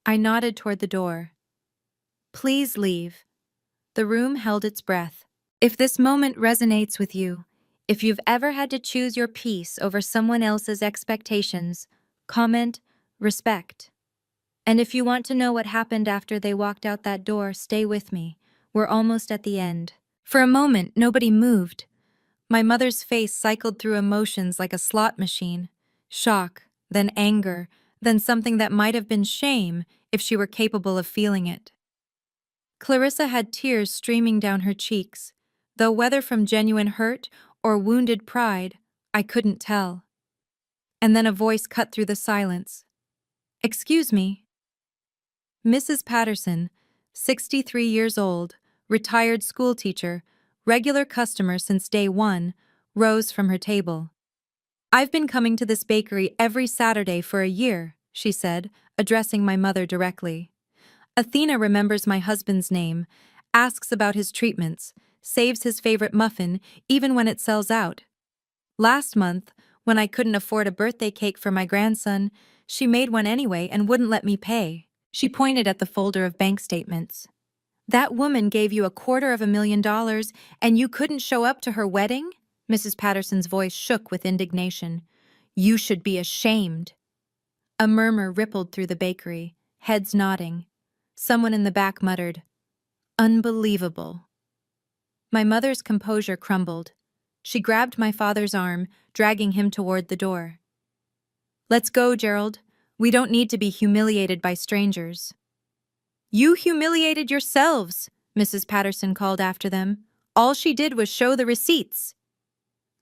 I nodded toward the door. Please leave. The room held its breath. If this moment resonates with you, if you've ever had to choose your peace over someone else's expectations, comment, respect. And if you want to know what happened after they walked out that door, stay with me. We're almost at the end. For a moment, nobody moved. My mother's face cycled through emotions like a slot machine. Shock, then anger, then something that might have been shame if she were capable of feeling it. Clarissa had tears streaming down her cheeks, though whether from genuine hurt or wounded pride, I couldn't tell. And then a voice cut through the silence. Excuse me. Mrs. Patterson, 63 years old, retired schoolteacher, regular customer since day one, rose from her table. I've been coming to this bakery every Saturday for a year, she said, addressing my mother directly. Athena remembers my husband's name, asks about his treatments, saves his favorite muffin even when it sells out. Last month, when I couldn't afford a birthday cake for my grandson, she made one anyway and wouldn't let me pay. She pointed at the folder of bank statements. That woman gave you $250,000 and you couldn't show up to her wedding? Mrs. Patterson's voice shook with indignation. You should be ashamed. A murmur rippled through the bakery, heads nodding. Someone in the back muttered, Unbelievable. My mother's composure crumbled. She grabbed my father's arm, dragging him toward the door. Let's go, Gerald. We don't need to be humiliated by strangers. You humiliated yourselves, Mrs. Patterson called after them. All she did was show the receipts.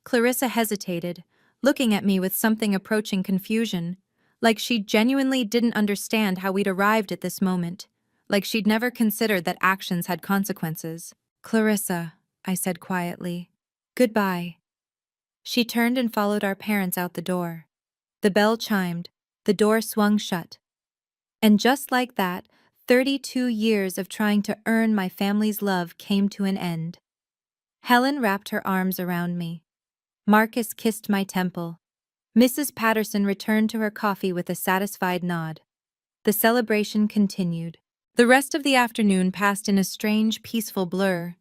Clarissa hesitated, looking at me with something approaching confusion, like she genuinely didn't understand how we'd arrived at this moment, like she'd never considered that actions had consequences. Clarissa, I said quietly. Goodbye. She turned and followed our parents out the door. The bell chimed, the door swung shut. And just like that, 32 years of trying to earn my family's love came to an end. Helen wrapped her arms around me. Marcus kissed my temple. Mrs. Patterson returned to her coffee with a satisfied nod. The celebration continued. The rest of the afternoon passed in a strange, peaceful blur.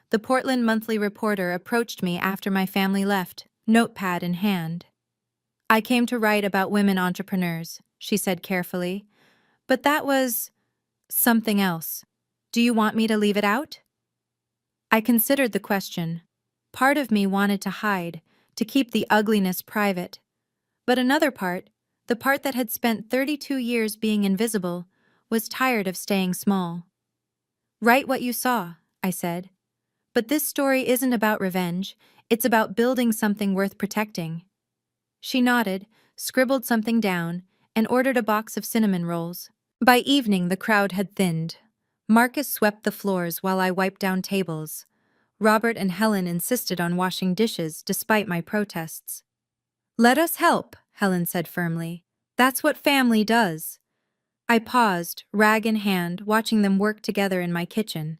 The Portland Monthly reporter approached me after my family left, notepad in hand. I came to write about women entrepreneurs, she said carefully. But that was something else. Do you want me to leave it out? I considered the question. Part of me wanted to hide, to keep the ugliness private. But another part, the part that had spent 32 years being invisible, was tired of staying small. Write what you saw, I said. But this story isn't about revenge, it's about building something worth protecting. She nodded, scribbled something down, and ordered a box of cinnamon rolls. By evening, the crowd had thinned. Marcus swept the floors while I wiped down tables. Robert and Helen insisted on washing dishes despite my protests. Let us help, Helen said firmly. That's what family does. I paused, rag in hand, watching them work together in my kitchen.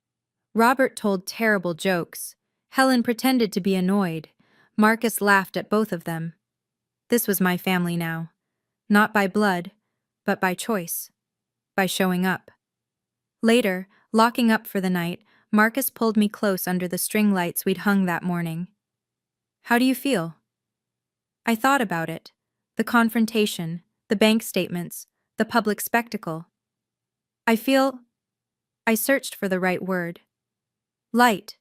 Robert told terrible jokes. Helen pretended to be annoyed. Marcus laughed at both of them. This was my family now. Not by blood, but by choice. By showing up. Later, locking up for the night, Marcus pulled me close under the string lights we'd hung that morning. How do you feel? I thought about it. The confrontation, the bank statements, the public spectacle. I searched for the right word. Light.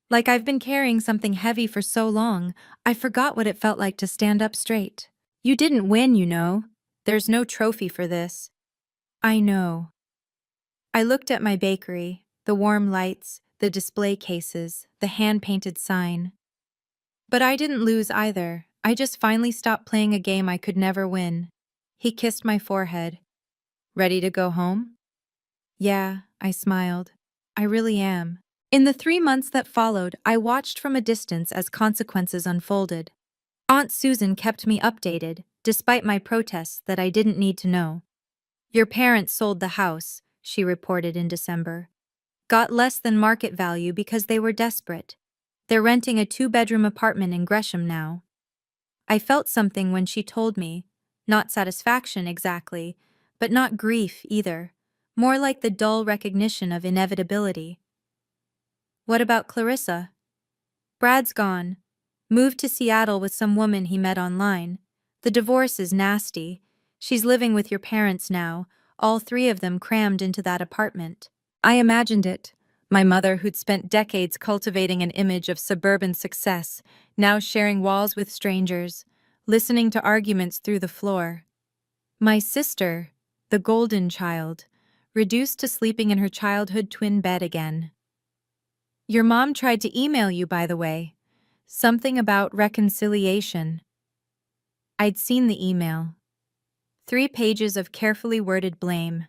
Like I've been carrying something heavy for so long, I forgot what it felt like to stand up straight. You didn't win, you know. There's no trophy for this. I know. I looked at my bakery, the warm lights, the display cases, the hand-painted sign. But I didn't lose either. I just finally stopped playing a game I could never win. He kissed my forehead. Ready to go home? Yeah, I smiled. I really am. In the 3 months that followed, I watched from a distance as consequences unfolded. Aunt Susan kept me updated, despite my protests that I didn't need to know. Your parents sold the house, she reported in December. Got less than market value because they were desperate. They're renting a 2-bedroom apartment in Gresham now. I felt something when she told me. Not satisfaction exactly, but not grief either. More like the dull recognition of inevitability. What about Clarissa? Brad's gone. Moved to Seattle with some woman he met online. The divorce is nasty. She's living with your parents now, all 3 of them crammed into that apartment. I imagined it. My mother, who'd spent decades cultivating an image of suburban success, now sharing walls with strangers, listening to arguments through the floor. My sister, the golden child, reduced to sleeping in her childhood twin bed again. Your mom tried to email you, by the way. Something about reconciliation. I'd seen the email. 3 pages of carefully worded blame.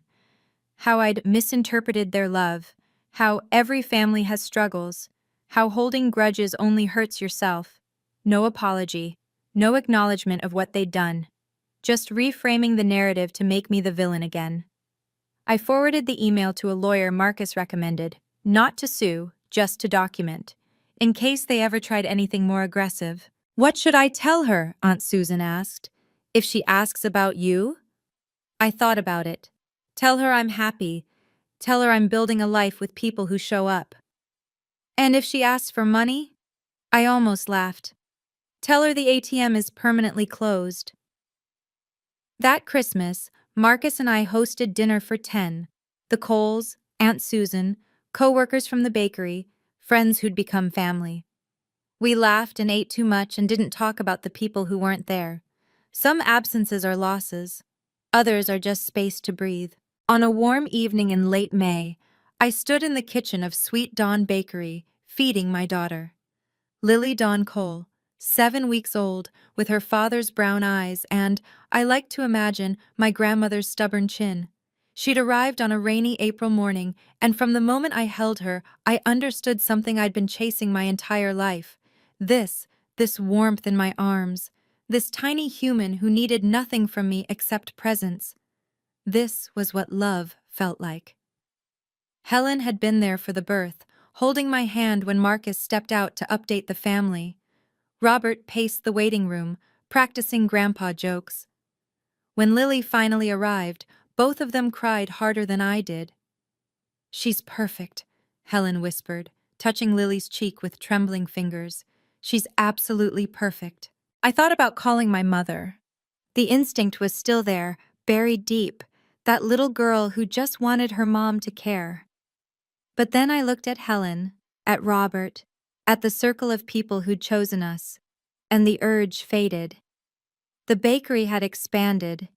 How I'd misinterpreted their love. How every family has struggles. How holding grudges only hurts yourself. No apology. No acknowledgement of what they'd done. Just reframing the narrative to make me the villain again. I forwarded the email to a lawyer Marcus recommended, not to sue, just to document, in case they ever tried anything more aggressive. What should I tell her? Aunt Susan asked. If she asks about you? I thought about it. Tell her I'm happy. Tell her I'm building a life with people who show up. And if she asks for money? I almost laughed. Tell her the ATM is permanently closed. That Christmas, Marcus and I hosted dinner for 10. The Coles, Aunt Susan, co-workers from the bakery, friends who'd become family. We laughed and ate too much and didn't talk about the people who weren't there. Some absences are losses. Others are just space to breathe. On a warm evening in late May, I stood in the kitchen of Sweet Dawn Bakery, feeding my daughter. Lily Dawn Cole, 7 weeks old, with her father's brown eyes and, I like to imagine, my grandmother's stubborn chin. She'd arrived on a rainy April morning, and from the moment I held her, I understood something I'd been chasing my entire life. This warmth in my arms, this tiny human who needed nothing from me except presence. This was what love felt like. Helen had been there for the birth, holding my hand when Marcus stepped out to update the family. Robert paced the waiting room, practicing grandpa jokes. When Lily finally arrived, both of them cried harder than I did. She's perfect, Helen whispered, touching Lily's cheek with trembling fingers. She's absolutely perfect. I thought about calling my mother. The instinct was still there, buried deep, that little girl who just wanted her mom to care. But then I looked at Helen, at Robert, at the circle of people who'd chosen us, and the urge faded. The bakery had expanded.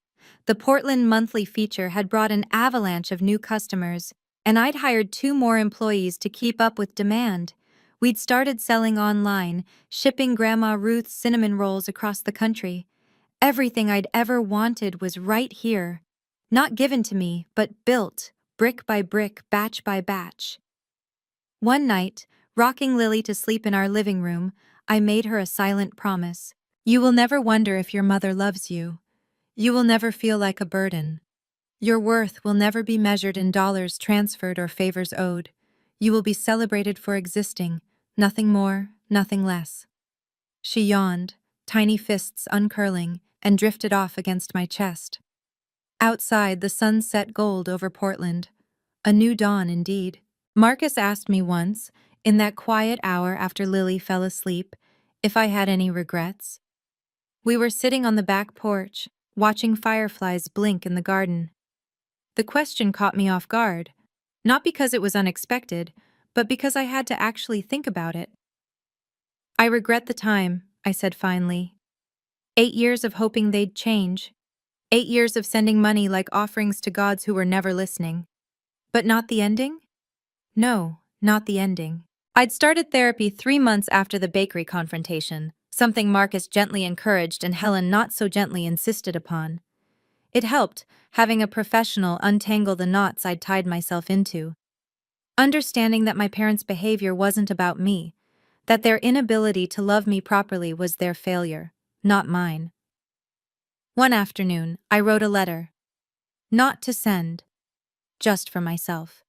The Portland Monthly feature had brought an avalanche of new customers, and I'd hired 2 more employees to keep up with demand. We'd started selling online, shipping Grandma Ruth's cinnamon rolls across the country. Everything I'd ever wanted was right here. Not given to me, but built, brick by brick, batch by batch. One night, rocking Lily to sleep in our living room, I made her a silent promise. You will never wonder if your mother loves you. You will never feel like a burden. Your worth will never be measured in dollars transferred or favors owed. You will be celebrated for existing, nothing more, nothing less. She yawned, tiny fists uncurling, and drifted off against my chest. Outside, the sun set gold over Portland. A new dawn indeed. Marcus asked me once, in that quiet hour after Lily fell asleep, if I had any regrets. We were sitting on the back porch, watching fireflies blink in the garden. The question caught me off guard, not because it was unexpected, but because I had to actually think about it. I regret the time, I said finally. 8 years of hoping they'd change. 8 years of sending money like offerings to gods who were never listening. But not the ending? No, not the ending. I'd started therapy 3 months after the bakery confrontation, something Marcus gently encouraged and Helen not so gently insisted upon. It helped, having a professional untangle the knots I'd tied myself into. Understanding that my parents' behavior wasn't about me, that their inability to love me properly was their failure, not mine. One afternoon, I wrote a letter. Not to send, just for myself.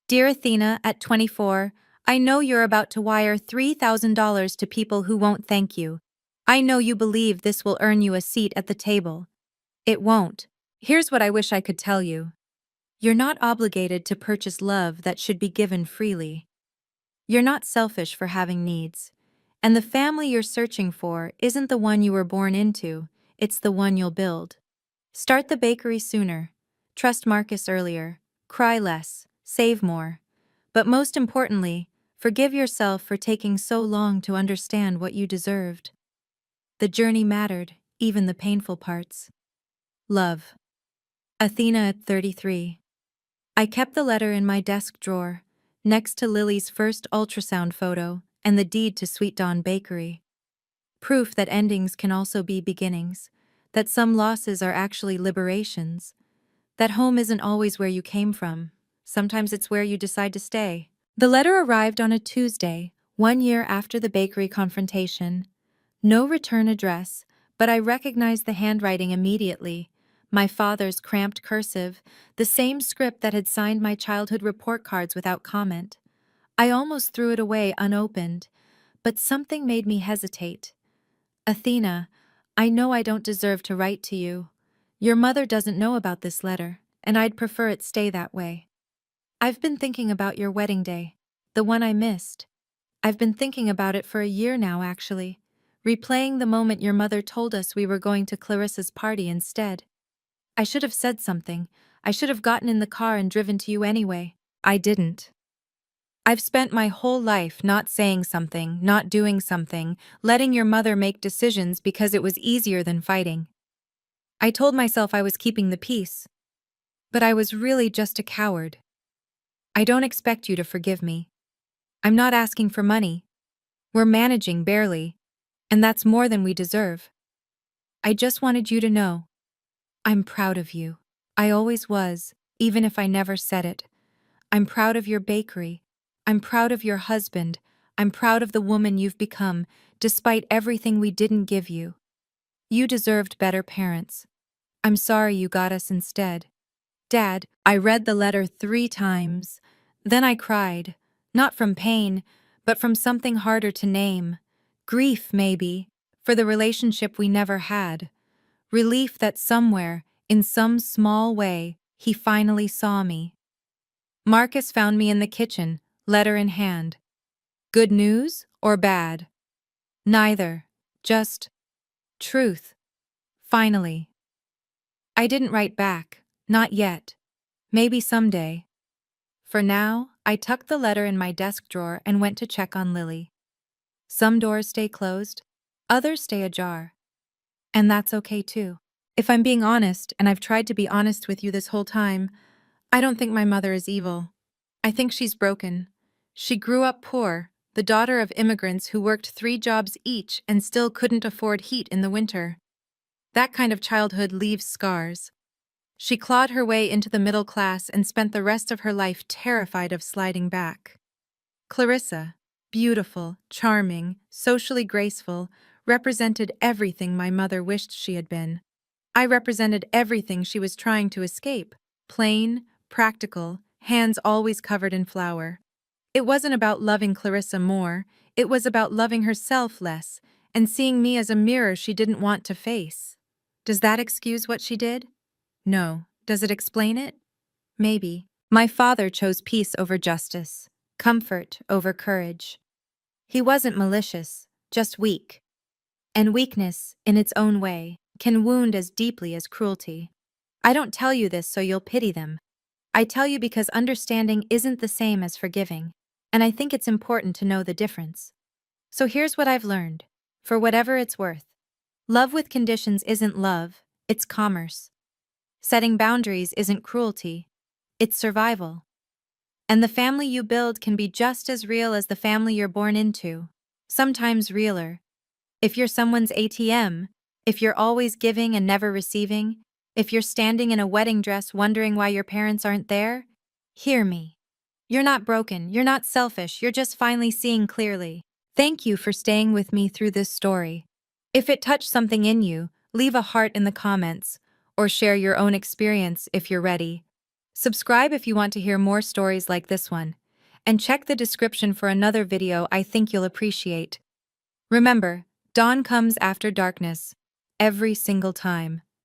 Dear Athena, at 24, I know you're about to wire $3,000 to people who won't thank you. I know you believe this will earn you a seat at the table. It won't. Here's what I wish I could tell you. You're not obligated to purchase love that should be given freely. You're not selfish for having needs. And the family you're searching for isn't the one you were born into, it's the one you'll build. Start the bakery sooner. Trust Marcus earlier. Cry less. Save more. But most importantly, forgive yourself for taking so long to understand what you deserved. The journey mattered, even the painful parts. Love. Athena at 33. I kept the letter in my desk drawer, next to Lily's first ultrasound photo and the deed to Sweet Dawn Bakery. Proof that endings can also be beginnings, that some losses are actually liberations, that home isn't always where you came from, sometimes it's where you decide to stay. The letter arrived on a Tuesday, 1 year after the bakery confrontation. No return address, but I recognized the handwriting immediately. My father's cramped cursive, the same script that had signed my childhood report cards without comment. I almost threw it away unopened, but something made me hesitate. Athena, I know I don't deserve to write to you. Your mother doesn't know about this letter, and I'd prefer it stay that way. I've been thinking about your wedding day, the one I missed. I've been thinking about it for a year now, actually, replaying the moment your mother told us we were going to Clarissa's party instead. I should have said something. I should have gotten in the car and driven to you anyway. I didn't. I've spent my whole life not saying something, not doing something, letting your mother make decisions because it was easier than fighting. I told myself I was keeping the peace, but I was really just a coward. I don't expect you to forgive me. I'm not asking for money. We're managing barely, and that's more than we deserve. I just wanted you to know. I'm proud of you. I always was, even if I never said it. I'm proud of your bakery. I'm proud of your husband. I'm proud of the woman you've become, despite everything we didn't give you. You deserved better parents. I'm sorry you got us instead. Dad, I read the letter 3 times. Then I cried, not from pain, but from something harder to name. Grief, maybe, for the relationship we never had. Relief that somewhere, in some small way, he finally saw me. Marcus found me in the kitchen, letter in hand. Good news or bad? Neither. Just truth. Finally. I didn't write back. Not yet. Maybe someday. For now, I tucked the letter in my desk drawer and went to check on Lily. Some doors stay closed, others stay ajar. And that's okay too. If I'm being honest, and I've tried to be honest with you this whole time, I don't think my mother is evil. I think she's broken. She grew up poor, the daughter of immigrants who worked 3 jobs each and still couldn't afford heat in the winter. That kind of childhood leaves scars. She clawed her way into the middle class and spent the rest of her life terrified of sliding back. Clarissa, beautiful, charming, socially graceful, represented everything my mother wished she had been. I represented everything she was trying to escape. Plain, practical, hands always covered in flour. It wasn't about loving Clarissa more, it was about loving herself less, and seeing me as a mirror she didn't want to face. Does that excuse what she did? No. Does it explain it? Maybe. My father chose peace over justice, comfort over courage. He wasn't malicious, just weak. And weakness, in its own way, can wound as deeply as cruelty. I don't tell you this so you'll pity them. I tell you because understanding isn't the same as forgiving, and I think it's important to know the difference. So here's what I've learned. For whatever it's worth, love with conditions isn't love, it's commerce. Setting boundaries isn't cruelty, it's survival. And the family you build can be just as real as the family you're born into, sometimes realer. If you're someone's ATM, if you're always giving and never receiving, if you're standing in a wedding dress wondering why your parents aren't there, hear me. You're not broken, you're not selfish, you're just finally seeing clearly. Thank you for staying with me through this story. If it touched something in you, leave a heart in the comments, or share your own experience if you're ready. Subscribe if you want to hear more stories like this one, and check the description for another video I think you'll appreciate. Remember, dawn comes after darkness, every single time.